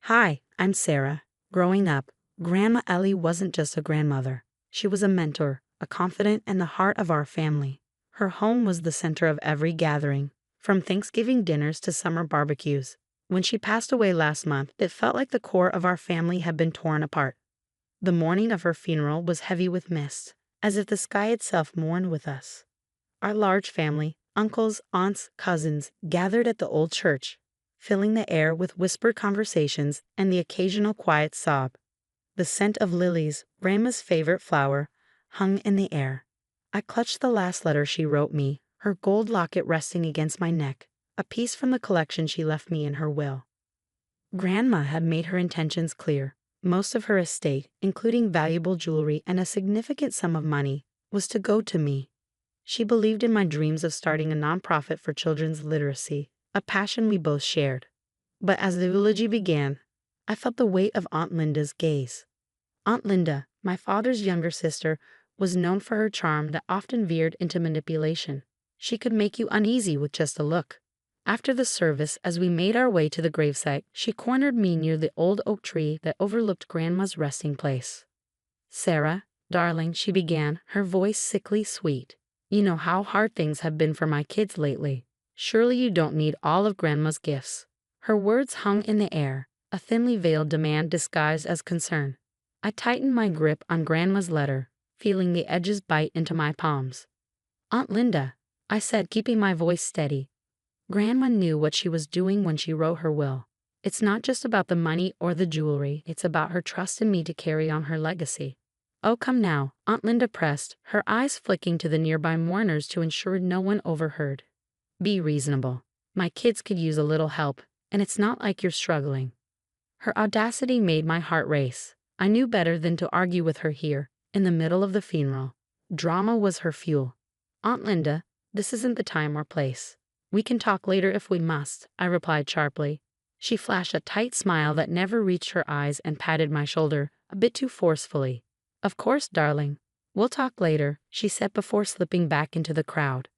Hi, I'm Sarah. Growing up, Grandma Ellie wasn't just a grandmother. She was a mentor, a confidant, and the heart of our family. Her home was the center of every gathering, from Thanksgiving dinners to summer barbecues. When she passed away last month, it felt like the core of our family had been torn apart. The morning of her funeral was heavy with mist, as if the sky itself mourned with us. Our large family, uncles, aunts, cousins, gathered at the old church, filling the air with whispered conversations and the occasional quiet sob. The scent of lilies, Grandma's favorite flower, hung in the air. I clutched the last letter she wrote me, her gold locket resting against my neck, a piece from the collection she left me in her will. Grandma had made her intentions clear. Most of her estate, including valuable jewelry and a significant sum of money, was to go to me. She believed in my dreams of starting a nonprofit for children's literacy, a passion we both shared. But as the eulogy began, I felt the weight of Aunt Linda's gaze. Aunt Linda, my father's younger sister, was known for her charm that often veered into manipulation. She could make you uneasy with just a look. After the service, as we made our way to the gravesite, she cornered me near the old oak tree that overlooked Grandma's resting place. "Sarah, darling," she began, her voice sickly sweet. "You know how hard things have been for my kids lately. Surely you don't need all of Grandma's gifts." Her words hung in the air, a thinly veiled demand disguised as concern. I tightened my grip on Grandma's letter, feeling the edges bite into my palms. "Aunt Linda," I said, keeping my voice steady. "Grandma knew what she was doing when she wrote her will. It's not just about the money or the jewelry, it's about her trust in me to carry on her legacy." "Oh, come now," Aunt Linda pressed, her eyes flicking to the nearby mourners to ensure no one overheard. "Be reasonable. My kids could use a little help, and it's not like you're struggling." Her audacity made my heart race. I knew better than to argue with her here, in the middle of the funeral. Drama was her fuel. "Aunt Linda, this isn't the time or place. We can talk later if we must," I replied sharply. She flashed a tight smile that never reached her eyes and patted my shoulder, a bit too forcefully. "Of course, darling. We'll talk later," she said before slipping back into the crowd.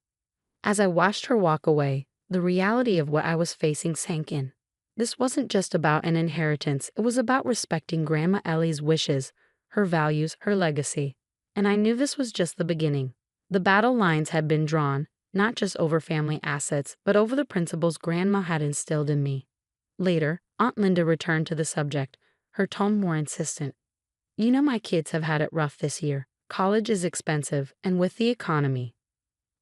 As I watched her walk away, the reality of what I was facing sank in. This wasn't just about an inheritance, it was about respecting Grandma Ellie's wishes, her values, her legacy. And I knew this was just the beginning. The battle lines had been drawn, not just over family assets, but over the principles Grandma had instilled in me. Later, Aunt Linda returned to the subject, her tone more insistent. "You know my kids have had it rough this year. College is expensive, and with the economy—"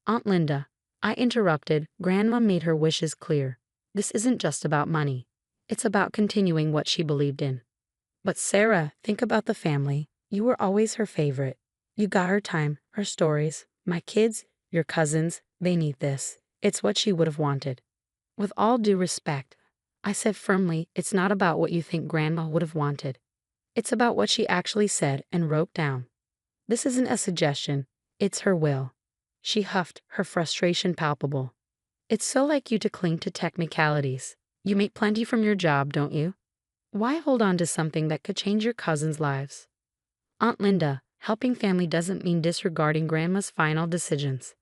"Aunt Linda," I interrupted. Grandma made her wishes clear. This isn't just about money. It's about continuing what she believed in. "But Sarah, think about the family. You were always her favorite. You got her time, her stories. My kids, your cousins, they need this. It's what she would have wanted." "With all due respect," I said firmly, "it's not about what you think Grandma would have wanted. It's about what she actually said and wrote down. This isn't a suggestion, it's her will." She huffed, her frustration palpable. "It's so like you to cling to technicalities. You make plenty from your job, don't you? Why hold on to something that could change your cousins' lives?" "Aunt Linda, helping family doesn't mean disregarding Grandma's final decisions.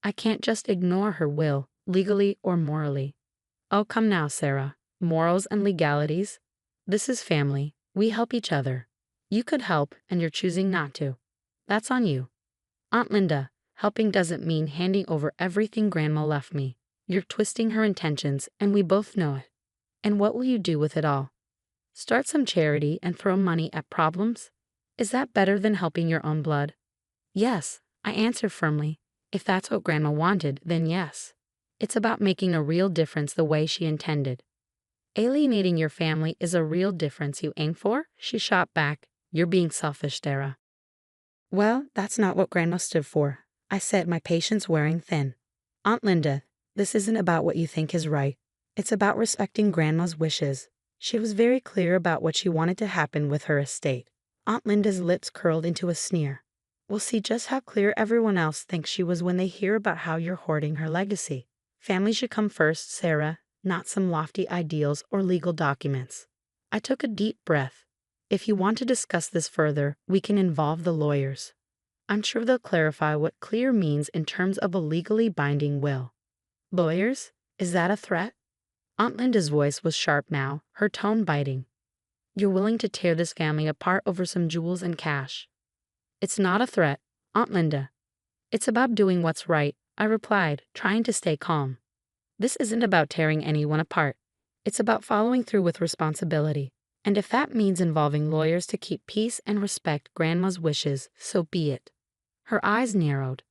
I can't just ignore her will, legally or morally." "Oh, come now, Sarah. Morals and legalities? This is family. We help each other. You could help, and you're choosing not to. That's on you." "Aunt Linda, helping doesn't mean handing over everything Grandma left me. You're twisting her intentions, and we both know it. And what will you do with it all? Start some charity and throw money at problems? Is that better than helping your own blood?" "Yes," I answered firmly. "If that's what Grandma wanted, then yes. It's about making a real difference the way she intended." "Alienating your family is a real difference you aim for?" she shot back. "You're being selfish, Sarah." "Well, that's not what Grandma stood for," I said, my patience wearing thin. "Aunt Linda, this isn't about what you think is right. It's about respecting Grandma's wishes. She was very clear about what she wanted to happen with her estate." Aunt Linda's lips curled into a sneer. "We'll see just how clear everyone else thinks she was when they hear about how you're hoarding her legacy. Family should come first, Sarah, not some lofty ideals or legal documents." I took a deep breath. "If you want to discuss this further, we can involve the lawyers. I'm sure they'll clarify what clear means in terms of a legally binding will." "Lawyers? Is that a threat?" Aunt Linda's voice was sharp now, her tone biting. You're willing to tear this family apart over some jewels and cash. It's not a threat, Aunt Linda. It's about doing what's right, I replied, trying to stay calm. This isn't about tearing anyone apart. It's about following through with responsibility. And if that means involving lawyers to keep peace and respect Grandma's wishes, so be it. Her eyes narrowed.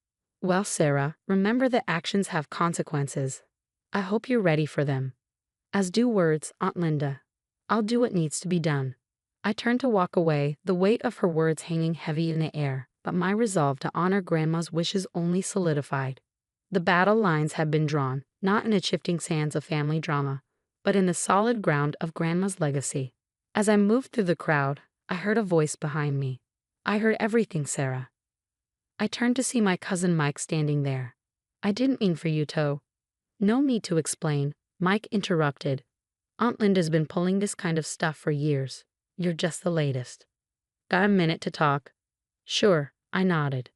Well, Sarah, remember that actions have consequences. I hope you're ready for them. As do words, Aunt Linda. I'll do what needs to be done. I turned to walk away, the weight of her words hanging heavy in the air, but my resolve to honor Grandma's wishes only solidified. The battle lines had been drawn, not in the shifting sands of family drama, but in the solid ground of Grandma's legacy. As I moved through the crowd, I heard a voice behind me. I heard everything, Sarah. I turned to see my cousin Mike standing there. I didn't mean for you to. No need to explain, Mike interrupted. Aunt Linda's been pulling this kind of stuff for years. You're just the latest. Got a minute to talk? Sure, I nodded.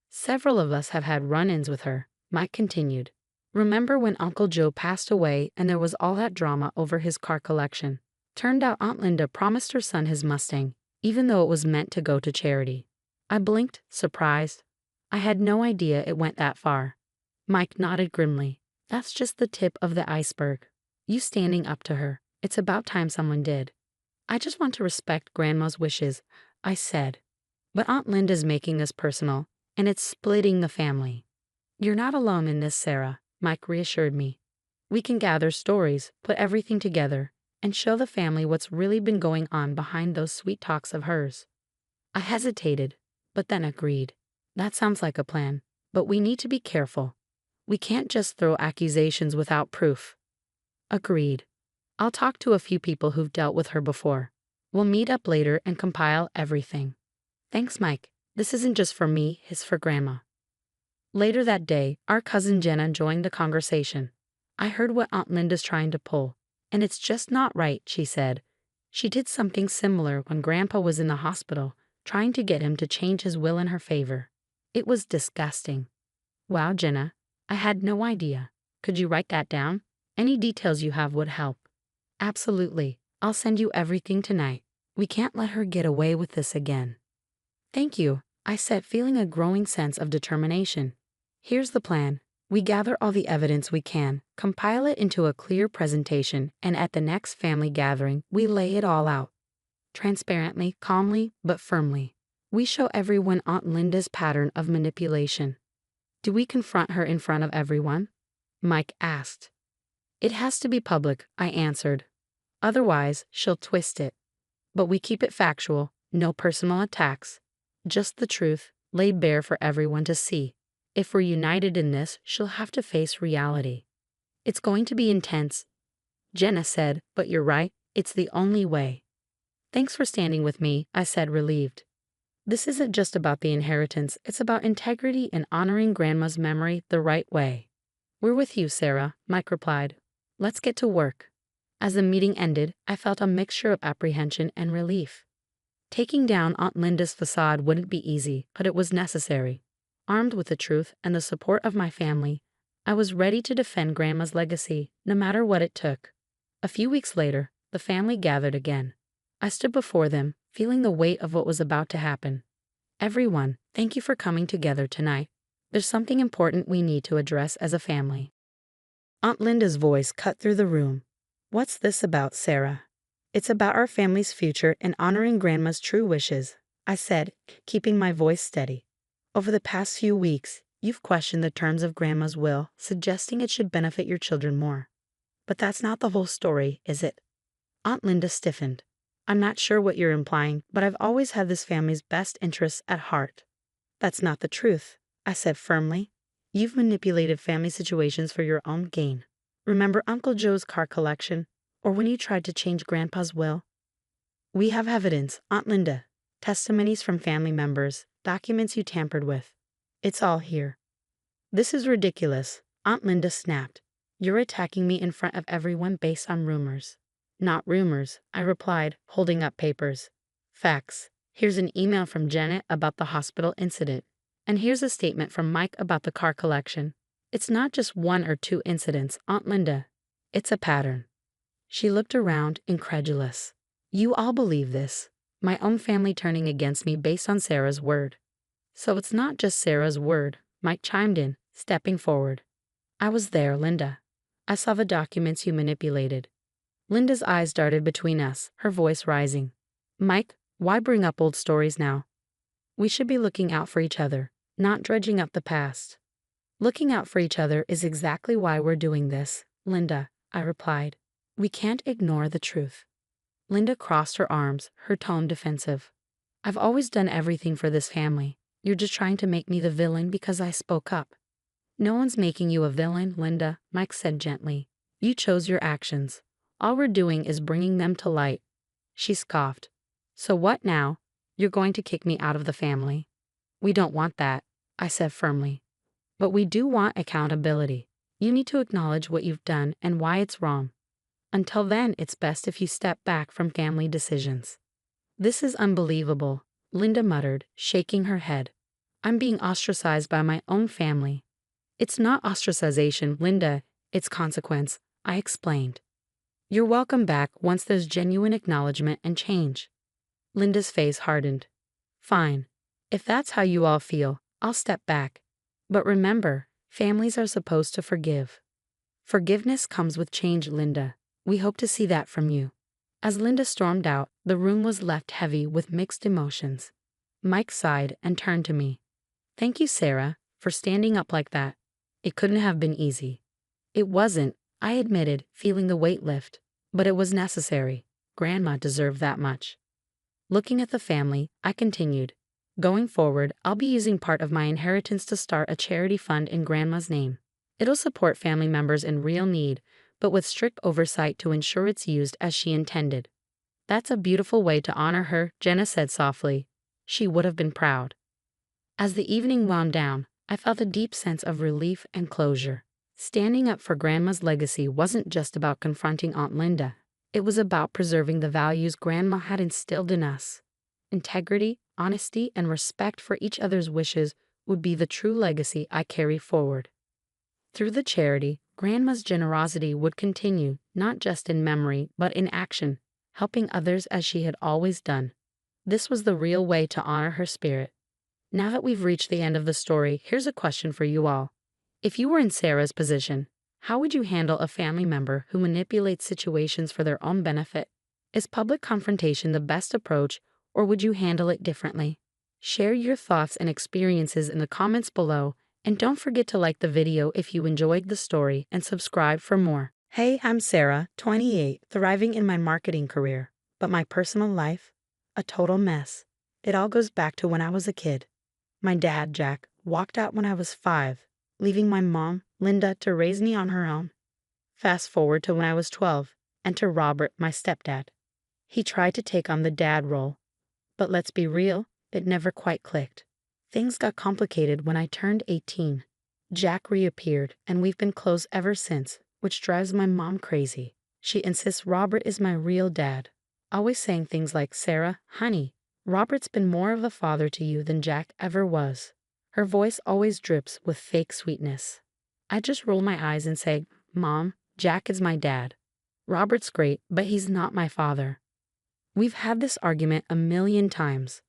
Several of us have had run-ins with her, Mike continued. Remember when Uncle Joe passed away and there was all that drama over his car collection? Turned out Aunt Linda promised her son his Mustang, even though it was meant to go to charity. I blinked, surprised. I had no idea it went that far. Mike nodded grimly. That's just the tip of the iceberg. You standing up to her. It's about time someone did. I just want to respect Grandma's wishes, I said. But Aunt Linda's making this personal, and it's splitting the family. You're not alone in this, Sarah, Mike reassured me. We can gather stories, put everything together, and show the family what's really been going on behind those sweet talks of hers. I hesitated, but then agreed. That sounds like a plan, but we need to be careful. We can't just throw accusations without proof. Agreed. I'll talk to a few people who've dealt with her before. We'll meet up later and compile everything. Thanks, Mike. This isn't just for me, it's for Grandma. Later that day, our cousin Jenna joined the conversation. I heard what Aunt Linda's trying to pull, and it's just not right, she said. She did something similar when Grandpa was in the hospital, trying to get him to change his will in her favor. It was disgusting. Wow, Jenna, I had no idea. Could you write that down? Any details you have would help. Absolutely. I'll send you everything tonight. We can't let her get away with this again. Thank you, I said, feeling a growing sense of determination. Here's the plan. We gather all the evidence we can, compile it into a clear presentation, and at the next family gathering, we lay it all out. Transparently, calmly, but firmly. We show everyone Aunt Linda's pattern of manipulation. Do we confront her in front of everyone? Mike asked. It has to be public, I answered. Otherwise, she'll twist it. But we keep it factual, no personal attacks. Just the truth, laid bare for everyone to see. If we're united in this, she'll have to face reality. It's going to be intense, Jenna said, but you're right, it's the only way. Thanks for standing with me, I said, relieved. This isn't just about the inheritance, it's about integrity and honoring Grandma's memory the right way. We're with you, Sarah, Mike replied. Let's get to work. As the meeting ended, I felt a mixture of apprehension and relief. Taking down Aunt Linda's facade wouldn't be easy, but it was necessary. Armed with the truth and the support of my family, I was ready to defend Grandma's legacy, no matter what it took. A few weeks later, the family gathered again. I stood before them, feeling the weight of what was about to happen. Everyone, thank you for coming together tonight. There's something important we need to address as a family. Aunt Linda's voice cut through the room. What's this about, Sarah? It's about our family's future and honoring Grandma's true wishes, I said, keeping my voice steady. Over the past few weeks, you've questioned the terms of Grandma's will, suggesting it should benefit your children more. But that's not the whole story, is it? Aunt Linda stiffened. I'm not sure what you're implying, but I've always had this family's best interests at heart. That's not the truth, I said firmly. You've manipulated family situations for your own gain. Remember Uncle Joe's car collection, or when you tried to change Grandpa's will? We have evidence, Aunt Linda. Testimonies from family members, documents you tampered with. It's all here. This is ridiculous, Aunt Linda snapped. You're attacking me in front of everyone based on rumors. Not rumors, I replied, holding up papers. Facts. Here's an email from Janet about the hospital incident. And here's a statement from Mike about the car collection. It's not just one or two incidents, Aunt Linda. It's a pattern. She looked around, incredulous. You all believe this. My own family turning against me based on Sarah's word. So it's not just Sarah's word, Mike chimed in, stepping forward. I was there, Linda. I saw the documents you manipulated. Linda's eyes darted between us, her voice rising. Mike, why bring up old stories now? We should be looking out for each other, not dredging up the past. Looking out for each other is exactly why we're doing this, Linda, I replied. We can't ignore the truth. Linda crossed her arms, her tone defensive. I've always done everything for this family. You're just trying to make me the villain because I spoke up. No one's making you a villain, Linda, Mike said gently. You chose your actions. All we're doing is bringing them to light. She scoffed. So what now? You're going to kick me out of the family? We don't want that, I said firmly. But we do want accountability. You need to acknowledge what you've done and why it's wrong. Until then, it's best if you step back from family decisions. This is unbelievable, Linda muttered, shaking her head. I'm being ostracized by my own family. It's not ostracization, Linda, it's consequence, I explained. You're welcome back once there's genuine acknowledgement and change. Linda's face hardened. Fine. If that's how you all feel, I'll step back. But remember, families are supposed to forgive. Forgiveness comes with change, Linda. We hope to see that from you. As Linda stormed out, the room was left heavy with mixed emotions. Mike sighed and turned to me. Thank you, Sarah, for standing up like that. It couldn't have been easy. It wasn't, I admitted, feeling the weight lift. But it was necessary. Grandma deserved that much. Looking at the family, I continued. Going forward, I'll be using part of my inheritance to start a charity fund in Grandma's name. It'll support family members in real need, but with strict oversight to ensure it's used as she intended. That's a beautiful way to honor her, Jenna said softly. She would have been proud. As the evening wound down, I felt a deep sense of relief and closure. Standing up for Grandma's legacy wasn't just about confronting Aunt Linda. It was about preserving the values Grandma had instilled in us. Integrity, honesty, and respect for each other's wishes would be the true legacy I carry forward. Through the charity, Grandma's generosity would continue, not just in memory, but in action, helping others as she had always done. This was the real way to honor her spirit. Now that we've reached the end of the story, here's a question for you all. If you were in Sarah's position, how would you handle a family member who manipulates situations for their own benefit? Is public confrontation the best approach, or would you handle it differently? Share your thoughts and experiences in the comments below, and don't forget to like the video if you enjoyed the story and subscribe for more. Hey, I'm Sarah, 28, thriving in my marketing career, but my personal life? A total mess. It all goes back to when I was a kid. My dad, Jack, walked out when I was 5, leaving my mom, Linda, to raise me on her own. Fast forward to when I was 12, enter Robert, my stepdad. He tried to take on the dad role. But let's be real, it never quite clicked. Things got complicated when I turned 18. Jack reappeared, and we've been close ever since, which drives my mom crazy. She insists Robert is my real dad, always saying things like, Sarah, honey, Robert's been more of a father to you than Jack ever was. Her voice always drips with fake sweetness. I just roll my eyes and say, Mom, Jack is my dad. Robert's great, but he's not my father. We've had this argument a million times.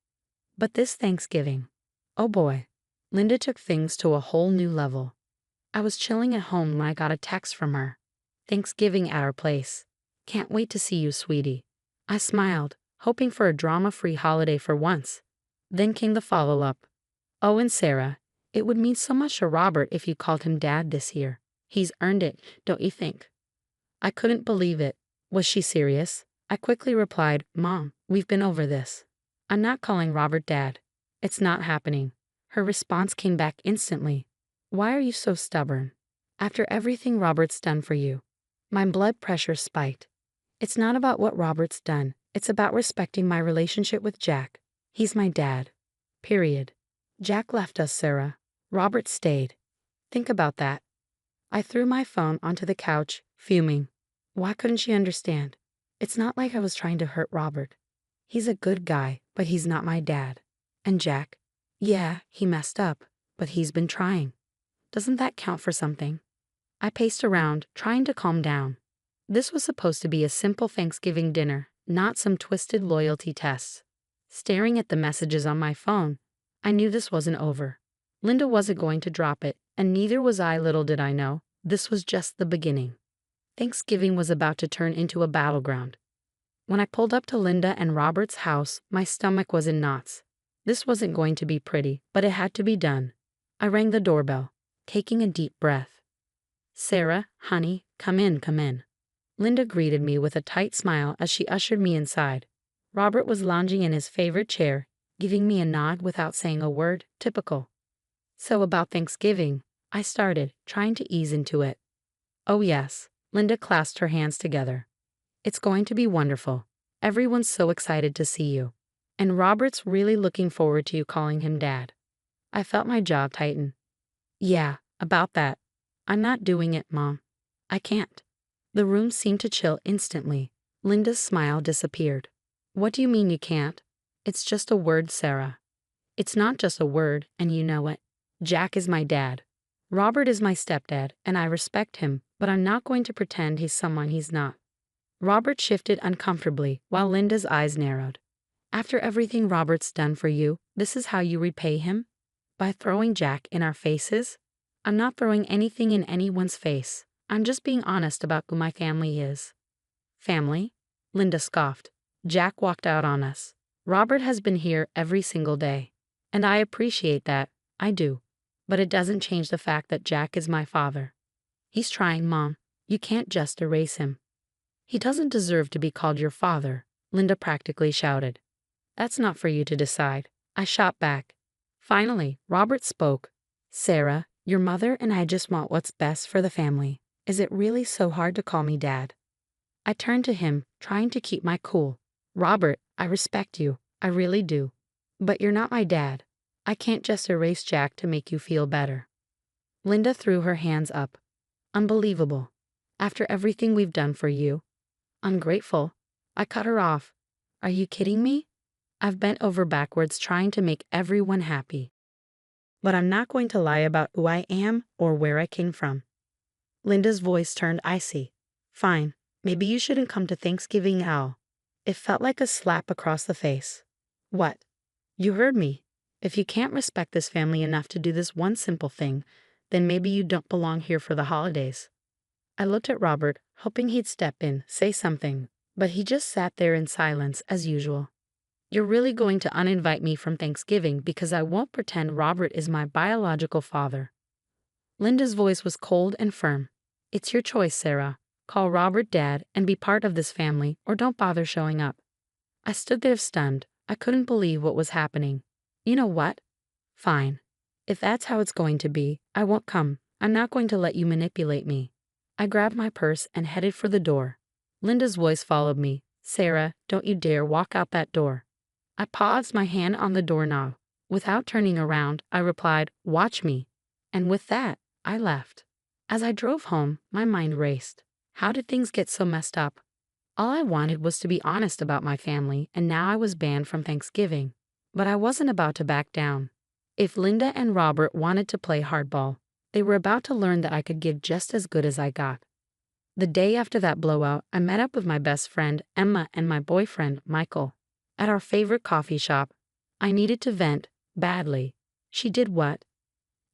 But this Thanksgiving, oh boy, Linda took things to a whole new level. I was chilling at home when I got a text from her. Thanksgiving at our place. Can't wait to see you, sweetie. I smiled, hoping for a drama-free holiday for once. Then came the follow-up. Oh, and Sarah, it would mean so much to Robert if you called him Dad this year. He's earned it, don't you think? I couldn't believe it. Was she serious? I quickly replied, Mom, we've been over this. I'm not calling Robert Dad. It's not happening. Her response came back instantly. Why are you so stubborn? After everything Robert's done for you. My blood pressure spiked. It's not about what Robert's done. It's about respecting my relationship with Jack. He's my dad. Period. Jack left us, Sarah. Robert stayed. Think about that. I threw my phone onto the couch, fuming. Why couldn't she understand? It's not like I was trying to hurt Robert. He's a good guy, but he's not my dad. And Jack? Yeah, he messed up, but he's been trying. Doesn't that count for something? I paced around, trying to calm down. This was supposed to be a simple Thanksgiving dinner, not some twisted loyalty tests. Staring at the messages on my phone, I knew this wasn't over. Linda wasn't going to drop it, and neither was I. Little did I know, this was just the beginning. Thanksgiving was about to turn into a battleground. When I pulled up to Linda and Robert's house, my stomach was in knots. This wasn't going to be pretty, but it had to be done. I rang the doorbell, taking a deep breath. "Sarah, honey, come in, come in." Linda greeted me with a tight smile as she ushered me inside. Robert was lounging in his favorite chair, giving me a nod without saying a word. Typical. "So about Thanksgiving," I started, trying to ease into it. "Oh yes," Linda clasped her hands together. "It's going to be wonderful. Everyone's so excited to see you. And Robert's really looking forward to you calling him Dad." I felt my jaw tighten. "Yeah, about that. I'm not doing it, Mom. I can't." The room seemed to chill instantly. Linda's smile disappeared. "What do you mean you can't? It's just a word, Sarah." "It's not just a word, and you know it. Jack is my dad. Robert is my stepdad, and I respect him, but I'm not going to pretend he's someone he's not." Robert shifted uncomfortably while Linda's eyes narrowed. "After everything Robert's done for you, this is how you repay him? By throwing Jack in our faces?" "I'm not throwing anything in anyone's face. I'm just being honest about who my family is." "Family?" Linda scoffed. "Jack walked out on us. Robert has been here every single day. And I appreciate that, I do. But it doesn't change the fact that Jack is my father." "He's trying, Mom. You can't just erase him." "He doesn't deserve to be called your father," Linda practically shouted. "That's not for you to decide." I shot back. Finally, Robert spoke. "Sarah, your mother and I just want what's best for the family. Is it really so hard to call me Dad?" I turned to him, trying to keep my cool. "Robert, I respect you. I really do. But you're not my dad. I can't just erase Jack to make you feel better." Linda threw her hands up. "Unbelievable. After everything we've done for you." "Ungrateful." I cut her off. "Are you kidding me? I've bent over backwards trying to make everyone happy. But I'm not going to lie about who I am or where I came from." Linda's voice turned icy. "Fine, maybe you shouldn't come to Thanksgiving at all." It felt like a slap across the face. "What? You heard me. If you can't respect this family enough to do this one simple thing, then maybe you don't belong here for the holidays." I looked at Robert, hoping he'd step in, say something, but he just sat there in silence as usual. "You're really going to uninvite me from Thanksgiving because I won't pretend Robert is my biological father." Linda's voice was cold and firm. "It's your choice, Sarah. Call Robert Dad and be part of this family, or don't bother showing up." I stood there stunned. I couldn't believe what was happening. "You know what? Fine. If that's how it's going to be, I won't come. I'm not going to let you manipulate me." I grabbed my purse and headed for the door. Linda's voice followed me. "Sarah, don't you dare walk out that door." I paused, my hand on the doorknob. Without turning around, I replied, "Watch me." And with that, I left. As I drove home, my mind raced. How did things get so messed up? All I wanted was to be honest about my family, and now I was banned from Thanksgiving. But I wasn't about to back down. If Linda and Robert wanted to play hardball, they were about to learn that I could give just as good as I got. The day after that blowout, I met up with my best friend, Emma, and my boyfriend, Michael, at our favorite coffee shop. I needed to vent, badly. She did what?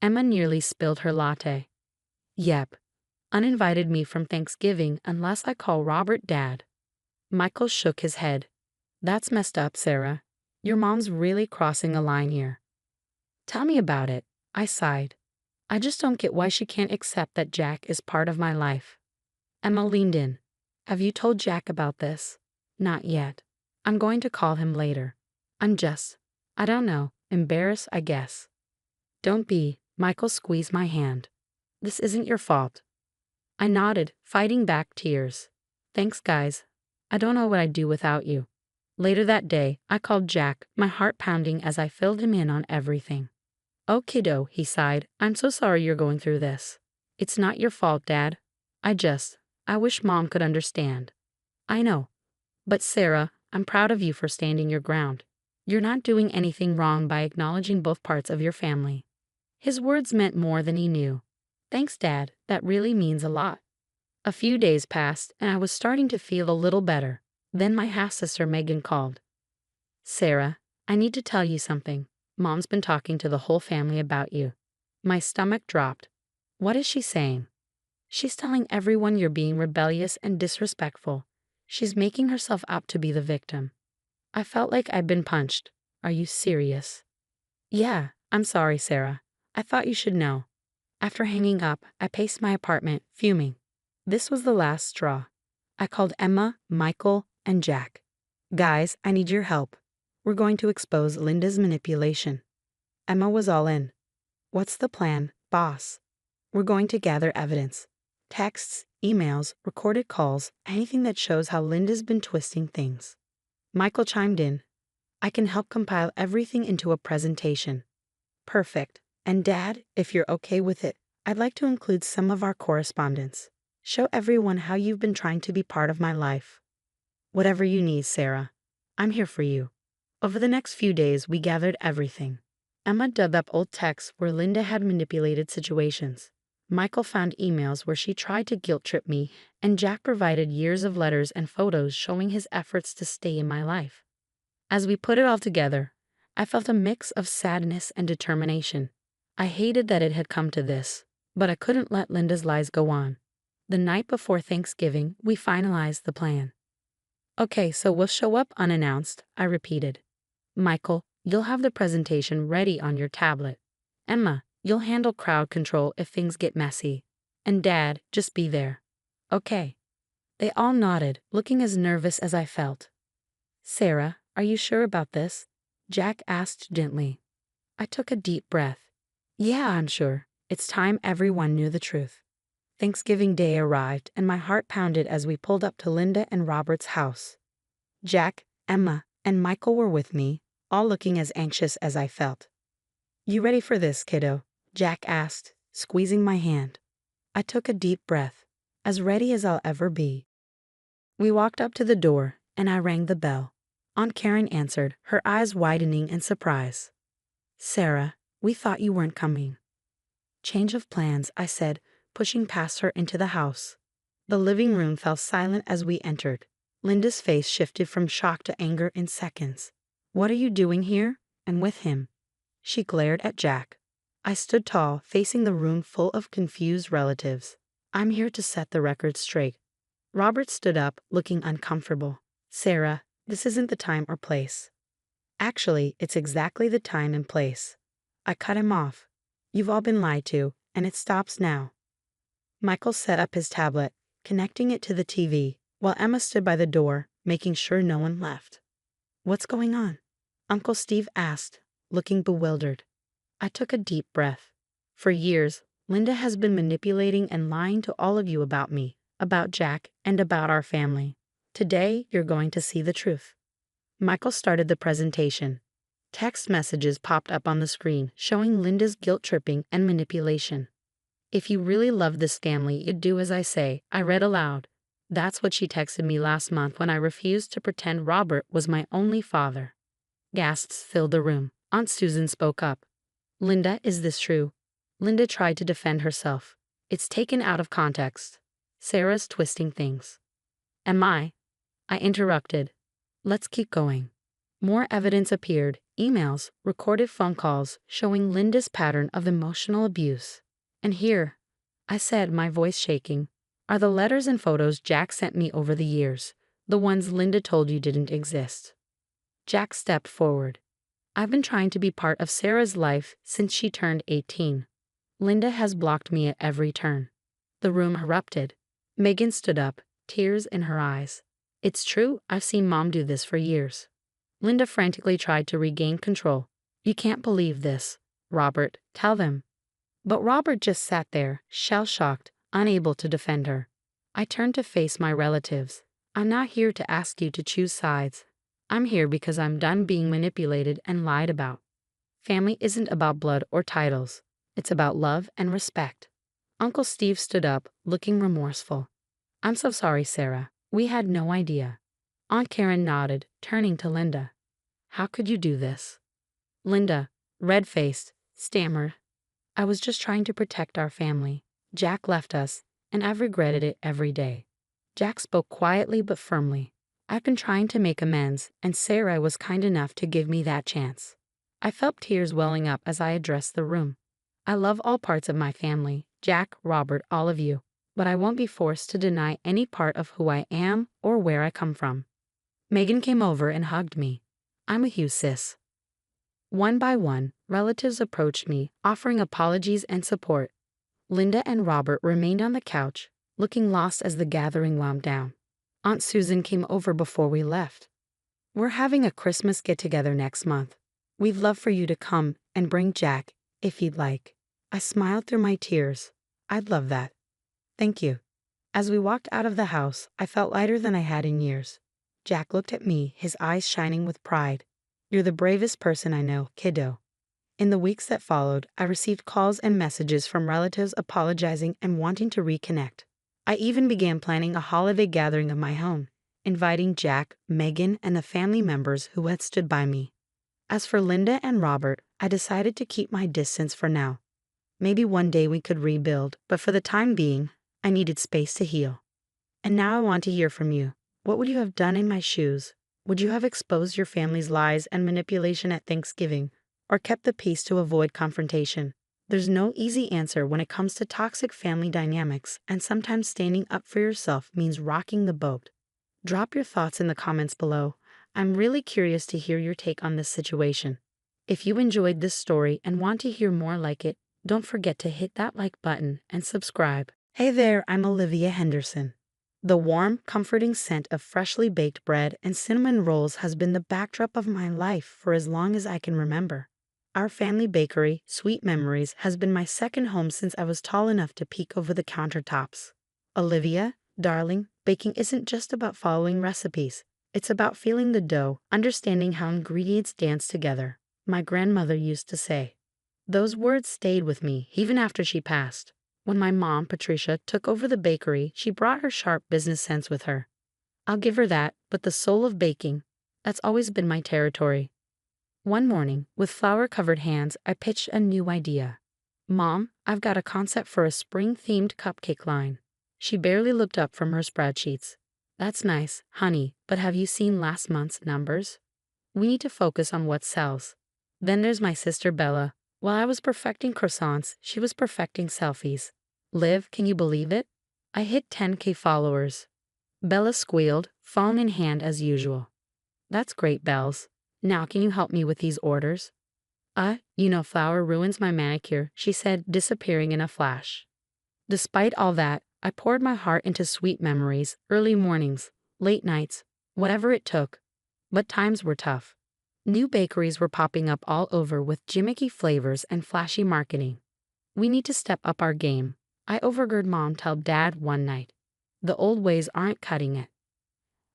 Emma nearly spilled her latte. Yep. Uninvited me from Thanksgiving unless I call Robert Dad. Michael shook his head. That's messed up, Sarah. Your mom's really crossing a line here. Tell me about it, I sighed. I just don't get why she can't accept that Jack is part of my life. Emma leaned in. Have you told Jack about this? Not yet. I'm going to call him later. I don't know, embarrassed, I guess. Don't be, Michael squeezed my hand. This isn't your fault. I nodded, fighting back tears. Thanks, guys. I don't know what I'd do without you. Later that day, I called Jack, my heart pounding as I filled him in on everything. Oh, kiddo, he sighed. I'm so sorry you're going through this. It's not your fault, Dad. I wish Mom could understand. I know. But Sarah, I'm proud of you for standing your ground. You're not doing anything wrong by acknowledging both parts of your family. His words meant more than he knew. Thanks, Dad. That really means a lot. A few days passed, and I was starting to feel a little better. Then my half-sister Megan called. Sarah, I need to tell you something. Mom's been talking to the whole family about you. My stomach dropped. What is she saying? She's telling everyone you're being rebellious and disrespectful. She's making herself out to be the victim. I felt like I'd been punched. Are you serious? Yeah, I'm sorry, Sarah. I thought you should know. After hanging up, I paced my apartment, fuming. This was the last straw. I called Emma, Michael, and Jack. Guys, I need your help. We're going to expose Linda's manipulation. Emma was all in. What's the plan, boss? We're going to gather evidence. Texts, emails, recorded calls, anything that shows how Linda's been twisting things. Michael chimed in. I can help compile everything into a presentation. Perfect. And Dad, if you're okay with it, I'd like to include some of our correspondence. Show everyone how you've been trying to be part of my life. Whatever you need, Sarah. I'm here for you. Over the next few days, we gathered everything. Emma dug up old texts where Linda had manipulated situations. Michael found emails where she tried to guilt-trip me, and Jack provided years of letters and photos showing his efforts to stay in my life. As we put it all together, I felt a mix of sadness and determination. I hated that it had come to this, but I couldn't let Linda's lies go on. The night before Thanksgiving, we finalized the plan. Okay, so we'll show up unannounced, I repeated. Michael, you'll have the presentation ready on your tablet. Emma, you'll handle crowd control if things get messy. And Dad, just be there. Okay. They all nodded, looking as nervous as I felt. Sarah, are you sure about this? Jack asked gently. I took a deep breath. Yeah, I'm sure. It's time everyone knew the truth. Thanksgiving Day arrived, and my heart pounded as we pulled up to Linda and Robert's house. Jack, Emma, and Michael were with me, all looking as anxious as I felt. You ready for this, kiddo? Jack asked, squeezing my hand. I took a deep breath, as ready as I'll ever be. We walked up to the door, and I rang the bell. Aunt Karen answered, her eyes widening in surprise. Sarah, we thought you weren't coming. Change of plans, I said, pushing past her into the house. The living room fell silent as we entered. Linda's face shifted from shock to anger in seconds. What are you doing here? And with him? She glared at Jack. I stood tall, facing the room full of confused relatives. I'm here to set the record straight. Robert stood up, looking uncomfortable. Sarah, this isn't the time or place. Actually, it's exactly the time and place. I cut him off. You've all been lied to, and it stops now. Michael set up his tablet, connecting it to the TV, while Emma stood by the door, making sure no one left. What's going on? Uncle Steve asked, looking bewildered. I took a deep breath. For years, Linda has been manipulating and lying to all of you about me, about Jack, and about our family. Today, you're going to see the truth. Michael started the presentation. Text messages popped up on the screen, showing Linda's guilt-tripping and manipulation. If you really love this family, you'd do as I say, I read aloud. That's what she texted me last month when I refused to pretend Robert was my only father. Gasps filled the room. Aunt Susan spoke up. Linda, is this true? Linda tried to defend herself. It's taken out of context. Sarah's twisting things. Am I? I interrupted. Let's keep going. More evidence appeared, emails, recorded phone calls, showing Linda's pattern of emotional abuse. And here, I said, my voice shaking, are the letters and photos Jack sent me over the years, the ones Linda told you didn't exist. Jack stepped forward. I've been trying to be part of Sarah's life since she turned 18. Linda has blocked me at every turn. The room erupted. Megan stood up, tears in her eyes. It's true, I've seen Mom do this for years. Linda frantically tried to regain control. You can't believe this. Robert, tell them. But Robert just sat there, shell-shocked, unable to defend her. I turned to face my relatives. I'm not here to ask you to choose sides. I'm here because I'm done being manipulated and lied about. Family isn't about blood or titles. It's about love and respect. Uncle Steve stood up, looking remorseful. I'm so sorry, Sarah. We had no idea. Aunt Karen nodded, turning to Linda. How could you do this? Linda, red-faced, stammered. I was just trying to protect our family. Jack left us, and I've regretted it every day. Jack spoke quietly but firmly. I've been trying to make amends, and Sarah was kind enough to give me that chance. I felt tears welling up as I addressed the room. I love all parts of my family, Jack, Robert, all of you, but I won't be forced to deny any part of who I am or where I come from. Megan came over and hugged me. I'm a huge sis. One by one, relatives approached me, offering apologies and support. Linda and Robert remained on the couch, looking lost as the gathering wound down. Aunt Susan came over before we left. We're having a Christmas get-together next month. We'd love for you to come and bring Jack, if you'd like. I smiled through my tears. I'd love that. Thank you. As we walked out of the house, I felt lighter than I had in years. Jack looked at me, his eyes shining with pride. You're the bravest person I know, kiddo. In the weeks that followed, I received calls and messages from relatives apologizing and wanting to reconnect. I even began planning a holiday gathering of my own, inviting Jack, Megan, and the family members who had stood by me. As for Linda and Robert, I decided to keep my distance for now. Maybe one day we could rebuild, but for the time being, I needed space to heal. And now I want to hear from you. What would you have done in my shoes? Would you have exposed your family's lies and manipulation at Thanksgiving, or kept the peace to avoid confrontation? There's no easy answer when it comes to toxic family dynamics, and sometimes standing up for yourself means rocking the boat. Drop your thoughts in the comments below. I'm really curious to hear your take on this situation. If you enjoyed this story and want to hear more like it, don't forget to hit that like button and subscribe. Hey there, I'm Olivia Henderson. The warm, comforting scent of freshly baked bread and cinnamon rolls has been the backdrop of my life for as long as I can remember. Our family bakery, Sweet Memories, has been my second home since I was tall enough to peek over the countertops. Olivia, darling, baking isn't just about following recipes. It's about feeling the dough, understanding how ingredients dance together, my grandmother used to say. Those words stayed with me even after she passed. When my mom, Patricia, took over the bakery, she brought her sharp business sense with her. I'll give her that, but the soul of baking, that's always been my territory. One morning, with flour-covered hands, I pitched a new idea. Mom, I've got a concept for a spring-themed cupcake line. She barely looked up from her spreadsheets. That's nice, honey, but have you seen last month's numbers? We need to focus on what sells. Then there's my sister Bella. While I was perfecting croissants, she was perfecting selfies. Liv, can you believe it? I hit 10K followers. Bella squealed, phone in hand as usual. That's great, Bells. Now can you help me with these orders? Flour ruins my manicure, she said, disappearing in a flash. Despite all that, I poured my heart into Sweet Memories, early mornings, late nights, whatever it took. But times were tough. New bakeries were popping up all over with gimmicky flavors and flashy marketing. We need to step up our game, I overheard Mom tell Dad one night. The old ways aren't cutting it.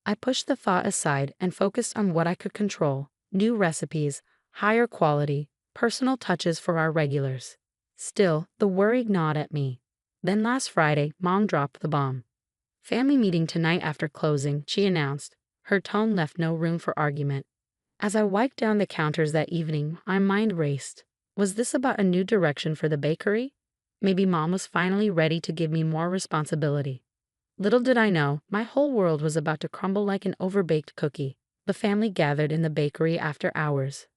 I pushed the thought aside and focused on what I could control: new recipes, higher quality, personal touches for our regulars. Still, the worry gnawed at me. Then last Friday, Mom dropped the bomb. Family meeting tonight after closing, she announced. Her tone left no room for argument. As I wiped down the counters that evening, my mind raced. Was this about a new direction for the bakery? Maybe Mom was finally ready to give me more responsibility. Little did I know, my whole world was about to crumble like an overbaked cookie. The family gathered in the bakery after hours.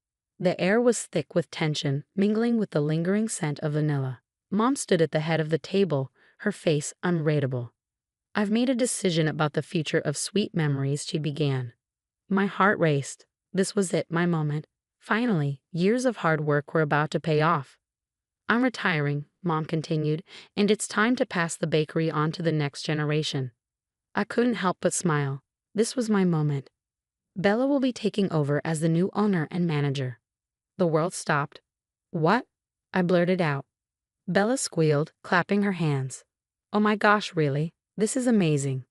The air was thick with tension, mingling with the lingering scent of vanilla. Mom stood at the head of the table, her face unreadable. I've made a decision about the future of Sweet Memories, she began. My heart raced. This was it, my moment. Finally, years of hard work were about to pay off. I'm retiring, Mom continued, and it's time to pass the bakery on to the next generation. I couldn't help but smile. This was my moment. Bella will be taking over as the new owner and manager. The world stopped. What? I blurted out. Bella squealed, clapping her hands. Oh my gosh, really? This is amazing.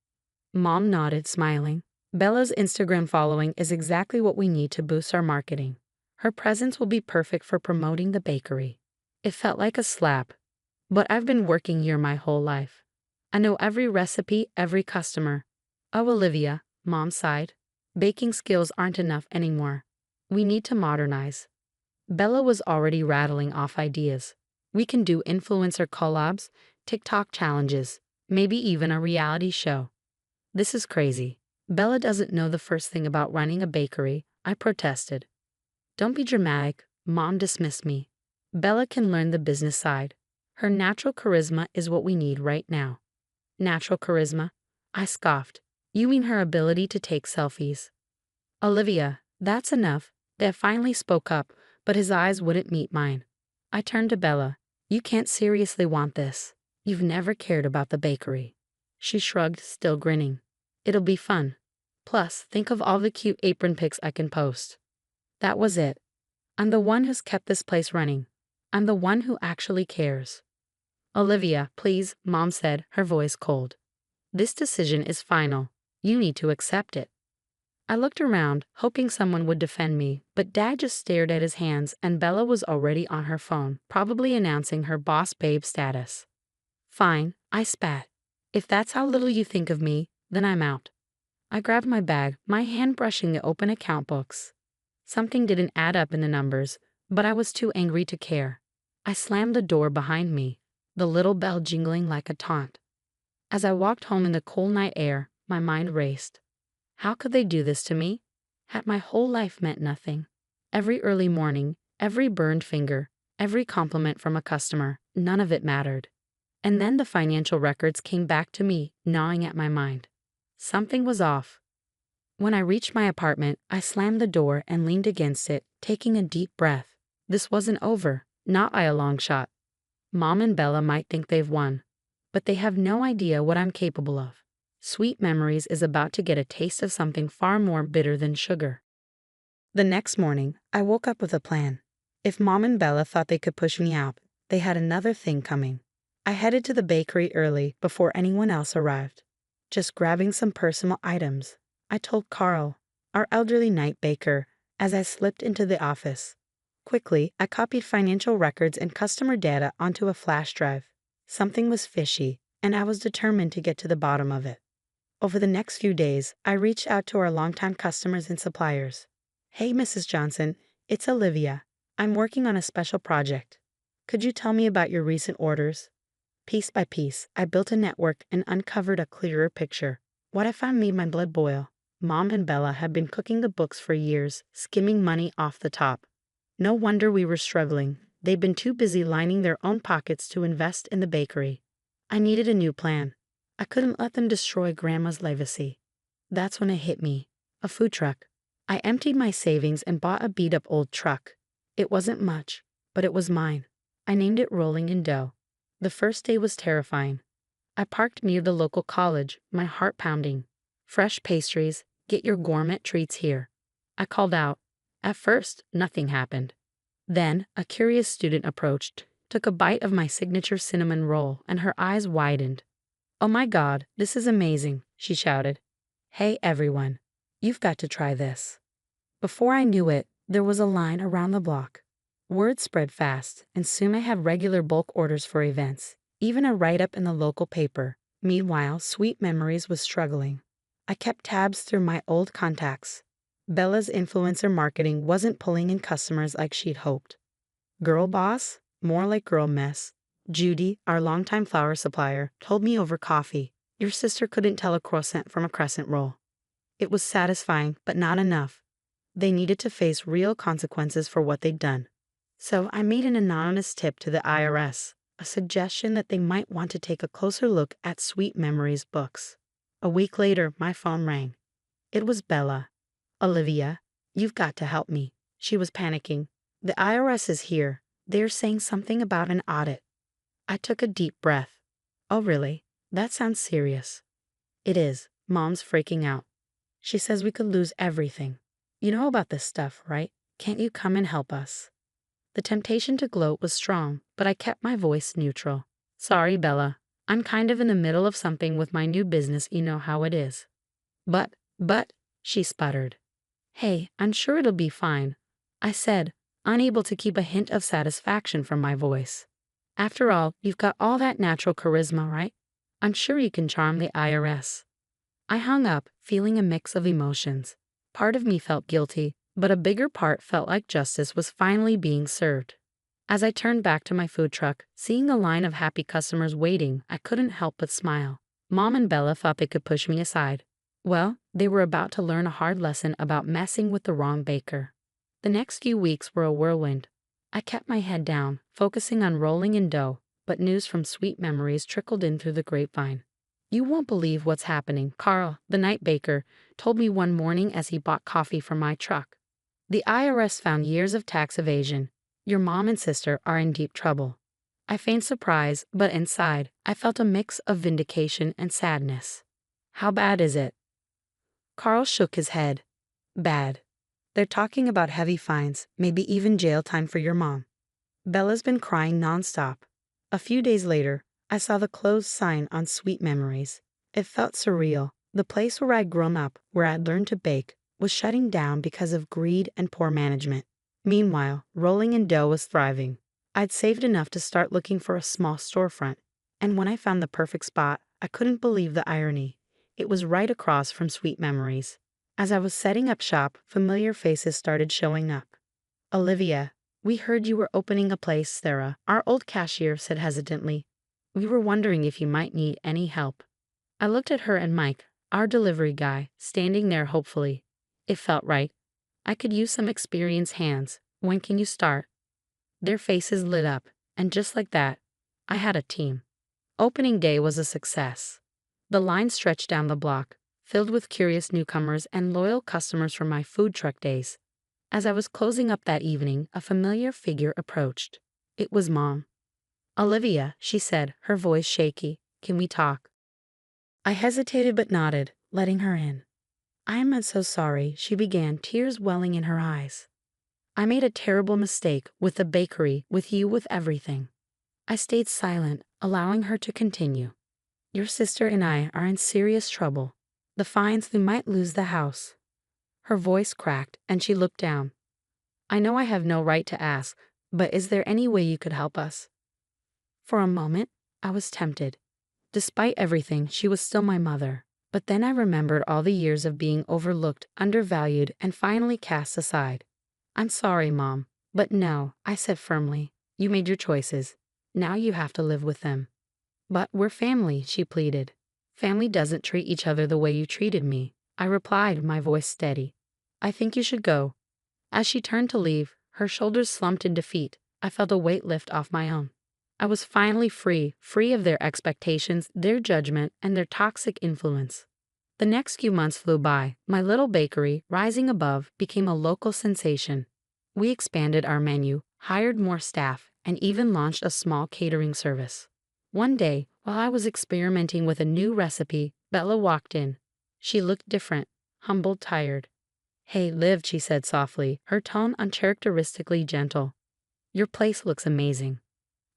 Mom nodded, smiling. Bella's Instagram following is exactly what we need to boost our marketing. Her presence will be perfect for promoting the bakery. It felt like a slap. But I've been working here my whole life. I know every recipe, every customer. Oh, Olivia, Mom sighed. Baking skills aren't enough anymore. We need to modernize. Bella was already rattling off ideas. We can do influencer collabs, TikTok challenges, maybe even a reality show. This is crazy. Bella doesn't know the first thing about running a bakery, I protested. Don't be dramatic, Mom dismissed me. Bella can learn the business side. Her natural charisma is what we need right now. Natural charisma? I scoffed. You mean her ability to take selfies? Olivia, that's enough. Dad finally spoke up, but his eyes wouldn't meet mine. I turned to Bella. You can't seriously want this. You've never cared about the bakery. She shrugged, still grinning. It'll be fun. Plus, think of all the cute apron pics I can post. That was it. I'm the one who's kept this place running. I'm the one who actually cares. Olivia, please, Mom said, her voice cold. This decision is final. You need to accept it. I looked around, hoping someone would defend me, but Dad just stared at his hands and Bella was already on her phone, probably announcing her boss babe status. Fine, I spat. If that's how little you think of me, then I'm out. I grabbed my bag, my hand brushing the open account books. Something didn't add up in the numbers, but I was too angry to care. I slammed the door behind me, the little bell jingling like a taunt. As I walked home in the cool night air, my mind raced. How could they do this to me? Had my whole life meant nothing? Every early morning, every burned finger, every compliment from a customer, none of it mattered. And then the financial records came back to me, gnawing at my mind. Something was off. When I reached my apartment, I slammed the door and leaned against it, taking a deep breath. This wasn't over, not by a long shot. Mom and Bella might think they've won, but they have no idea what I'm capable of. Sweet Memories is about to get a taste of something far more bitter than sugar. The next morning, I woke up with a plan. If Mom and Bella thought they could push me out, they had another thing coming. I headed to the bakery early before anyone else arrived. Just grabbing some personal items, I told Carl, our elderly night baker, as I slipped into the office. Quickly, I copied financial records and customer data onto a flash drive. Something was fishy, and I was determined to get to the bottom of it. Over the next few days, I reached out to our longtime customers and suppliers. Hey, Mrs. Johnson, it's Olivia. I'm working on a special project. Could you tell me about your recent orders? Piece by piece, I built a network and uncovered a clearer picture. What I found made my blood boil. Mom and Bella had been cooking the books for years, skimming money off the top. No wonder we were struggling. They'd been too busy lining their own pockets to invest in the bakery. I needed a new plan. I couldn't let them destroy Grandma's legacy. That's when it hit me. A food truck. I emptied my savings and bought a beat-up old truck. It wasn't much, but it was mine. I named it Rolling in Dough. The first day was terrifying. I parked near the local college, my heart pounding. Fresh pastries, get your gourmet treats here. I called out. At first, nothing happened. Then, a curious student approached, took a bite of my signature cinnamon roll, and her eyes widened. Oh my God, this is amazing, she shouted. Hey everyone, you've got to try this. Before I knew it, there was a line around the block. Word spread fast, and soon I had regular bulk orders for events, even a write-up in the local paper. Meanwhile, Sweet Memories was struggling. I kept tabs through my old contacts. Bella's influencer marketing wasn't pulling in customers like she'd hoped. Girl boss? More like girl mess. Judy, our longtime flour supplier, told me over coffee, your sister couldn't tell a croissant from a crescent roll. It was satisfying, but not enough. They needed to face real consequences for what they'd done. So I made an anonymous tip to the IRS, a suggestion that they might want to take a closer look at Sweet Memories books. A week later, my phone rang. It was Bella. Olivia, you've got to help me. She was panicking. The IRS is here. They're saying something about an audit. I took a deep breath. Oh really? That sounds serious. It is. Mom's freaking out. She says we could lose everything. You know about this stuff, right? Can't you come and help us? The temptation to gloat was strong, but I kept my voice neutral. Sorry, Bella. I'm kind of in the middle of something with my new business, you know how it is. But, she sputtered. Hey, I'm sure it'll be fine, I said, unable to keep a hint of satisfaction from my voice. After all, you've got all that natural charisma, right? I'm sure you can charm the IRS. I hung up, feeling a mix of emotions. Part of me felt guilty, but a bigger part felt like justice was finally being served. As I turned back to my food truck, seeing the line of happy customers waiting, I couldn't help but smile. Mom and Bella thought they could push me aside. Well, they were about to learn a hard lesson about messing with the wrong baker. The next few weeks were a whirlwind. I kept my head down, focusing on rolling in dough, but news from Sweet Memories trickled in through the grapevine. "You won't believe what's happening," Carl, the night baker, told me one morning as he bought coffee from my truck. "The IRS found years of tax evasion. Your mom and sister are in deep trouble." I feigned surprise, but inside, I felt a mix of vindication and sadness. "How bad is it?" Carl shook his head. "Bad. They're talking about heavy fines, maybe even jail time for your mom." Bella's been crying nonstop. A few days later, I saw the closed sign on Sweet Memories. It felt surreal. The place where I'd grown up, where I'd learned to bake, was shutting down because of greed and poor management. Meanwhile, Rolling in Dough was thriving. I'd saved enough to start looking for a small storefront, and when I found the perfect spot, I couldn't believe the irony. It was right across from Sweet Memories. As I was setting up shop, familiar faces started showing up. "Olivia, we heard you were opening a place," Sarah, our old cashier, said hesitantly. "We were wondering if you might need any help." I looked at her and Mike, our delivery guy, standing there hopefully. It felt right. I could use some experienced hands. "When can you start?" Their faces lit up, and just like that, I had a team. Opening day was a success. The line stretched down the block, filled with curious newcomers and loyal customers from my food truck days. As I was closing up that evening, a familiar figure approached. It was Mom. "Olivia," she said, her voice shaky, "can we talk?" I hesitated but nodded, letting her in. "I am so sorry," she began, tears welling in her eyes. "I made a terrible mistake with the bakery, with you, with everything." I stayed silent, allowing her to continue. "Your sister and I are in serious trouble. The fines, we might lose the house." Her voice cracked, and she looked down. "I know I have no right to ask, but is there any way you could help us?" For a moment, I was tempted. Despite everything, she was still my mother. But then I remembered all the years of being overlooked, undervalued, and finally cast aside. "I'm sorry, Mom, but no," I said firmly. "You made your choices. Now you have to live with them." "But we're family," she pleaded. "Family doesn't treat each other the way you treated me," I replied, my voice steady. "I think you should go." As she turned to leave, her shoulders slumped in defeat. I felt a weight lift off my own. I was finally free of their expectations, their judgment, and their toxic influence. The next few months flew by. My little bakery, rising above, became a local sensation. We expanded our menu, hired more staff, and even launched a small catering service. One day, while I was experimenting with a new recipe, Bella walked in. She looked different, humbled, tired. "Hey, Liv," she said softly, her tone uncharacteristically gentle. "Your place looks amazing."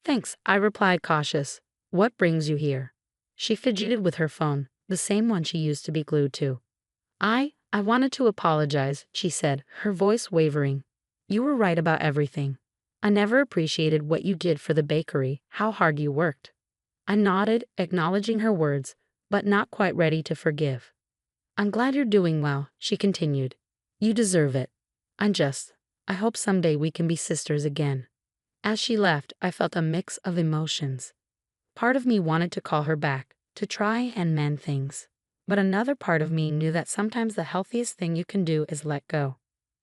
"Thanks," I replied, cautious. "What brings you here?" She fidgeted with her phone, the same one she used to be glued to. I wanted to apologize," she said, her voice wavering. "You were right about everything. I never appreciated what you did for the bakery, how hard you worked." I nodded, acknowledging her words, but not quite ready to forgive. "I'm glad you're doing well," she continued. "You deserve it. I hope someday we can be sisters again." As she left, I felt a mix of emotions. Part of me wanted to call her back, to try and mend things. But another part of me knew that sometimes the healthiest thing you can do is let go.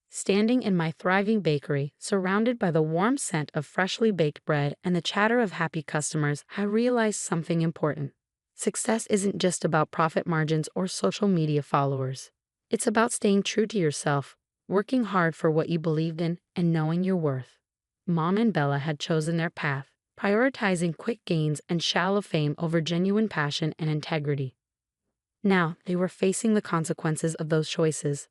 Standing in my thriving bakery, surrounded by the warm scent of freshly baked bread and the chatter of happy customers, I realized something important. Success isn't just about profit margins or social media followers. It's about staying true to yourself, working hard for what you believed in, and knowing your worth. Mom and Bella had chosen their path, prioritizing quick gains and shallow fame over genuine passion and integrity. Now they were facing the consequences of those choices.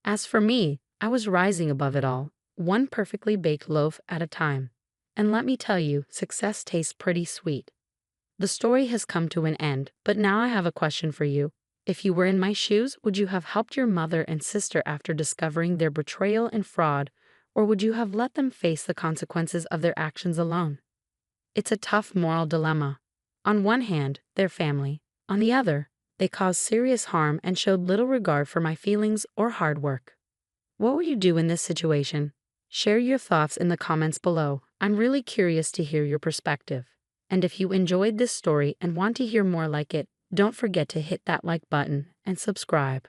As for me, I was rising above it all, one perfectly baked loaf at a time. And let me tell you, success tastes pretty sweet. The story has come to an end, but now I have a question for you. If you were in my shoes, would you have helped your mother and sister after discovering their betrayal and fraud, or would you have let them face the consequences of their actions alone? It's a tough moral dilemma. On one hand, they're family. On the other, they caused serious harm and showed little regard for my feelings or hard work. What would you do in this situation? Share your thoughts in the comments below. I'm really curious to hear your perspective. And if you enjoyed this story and want to hear more like it, Don't forget to hit that like button and subscribe.